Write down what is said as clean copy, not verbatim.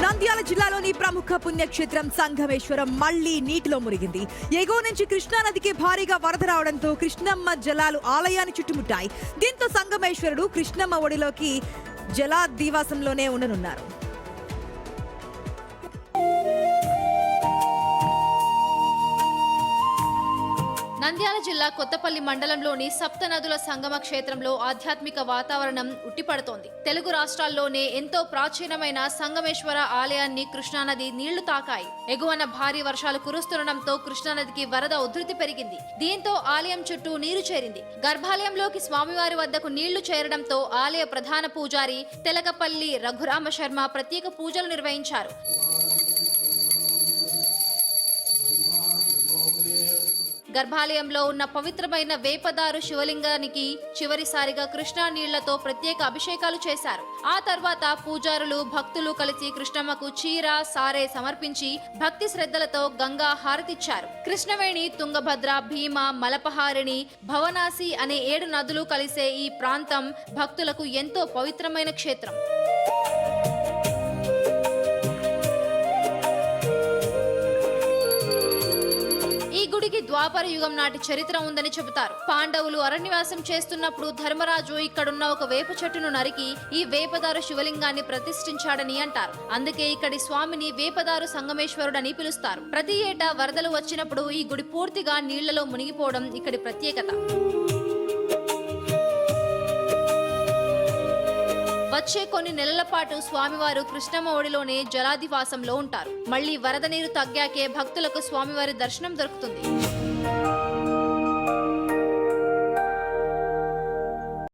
నంద్యాల జిల్లాలోని ప్రముఖ పుణ్యక్షేత్రం సంగమేశ్వరం మళ్లీ నీటిలో మునిగింది. ఎగువ నుంచి కృష్ణానదికి భారీగా వరద రావడంతో కృష్ణమ్మ జలాలు ఆలయాన్ని చుట్టుముట్టాయి. దీంతో సంగమేశ్వరుడు కృష్ణమ్మ ఒడిలోకి జలాదివాసంలోనే ఉండనున్నారు. నంద్యాల జిల్లా కొత్తపల్లి మండలంలోని సప్త నదుల సంగమ క్షేత్రంలో ఆధ్యాత్మిక వాతావరణం ఉట్టిపడుతోంది. తెలుగు రాష్ట్రాల్లోనే ఎంతో ప్రాచీనమైన సంగమేశ్వర ఆలయాన్ని కృష్ణానది నీళ్లు తాకాయి. ఎగువన భారీ వర్షాలు కురుస్తుండటంతో కృష్ణానదికి వరద ఉధృతి పెరిగింది. దీంతో ఆలయం చుట్టూ నీరు చేరింది. గర్భాలయంలోకి స్వామివారి వద్దకు నీళ్లు చేరడంతో ఆలయ ప్రధాన పూజారి తెలకపల్లి రఘురామ శర్మ ప్రత్యేక పూజలు నిర్వహించారు. గర్భాలయంలో ఉన్న పవిత్రమైన వేపదారు శివలింగానికి చివరిసారిగా కృష్ణా నీళ్లతో ప్రత్యేక అభిషేకాలు చేశారు. ఆ తర్వాత పూజారులు భక్తులు కలిసి కృష్ణమ్మకు చీర సారే సమర్పించి భక్తి శ్రద్ధలతో గంగా హారతిచ్చారు. కృష్ణవేణి, తుంగభద్ర, భీమ, మలపహారిణి, భవనాసి అనే 7 నదులు కలిసే ఈ ప్రాంతం భక్తులకు ఎంతో పవిత్రమైన క్షేత్రం. ఈ గుడికి ద్వాపర యుగం నాటి చరిత్ర ఉందని చెబుతారు. పాండవులు అరణ్యవాసం చేస్తున్నప్పుడు ధర్మరాజు ఇక్కడున్న ఒక వేప చెట్టును నరికి ఈ వేపదారు శివలింగాన్ని ప్రతిష్ఠించాడని అంటారు. అందుకే ఇక్కడి స్వామిని వేపదారు సంగమేశ్వరుడని పిలుస్తారు. ప్రతి ఏటా వరదలు వచ్చినప్పుడు ఈ గుడి పూర్తిగా నీళ్లలో మునిగిపోవడం ఇక్కడి ప్రత్యేకత. వచ్చే కొన్ని నెలల పాటు స్వామివారు కృష్ణమ్మ ఒడిలోనే జలాదివాసంలో ఉంటారు. మళ్లీ వరద నీరు తగ్గాకే భక్తులకు స్వామివారి దర్శనం దొరుకుతుంది.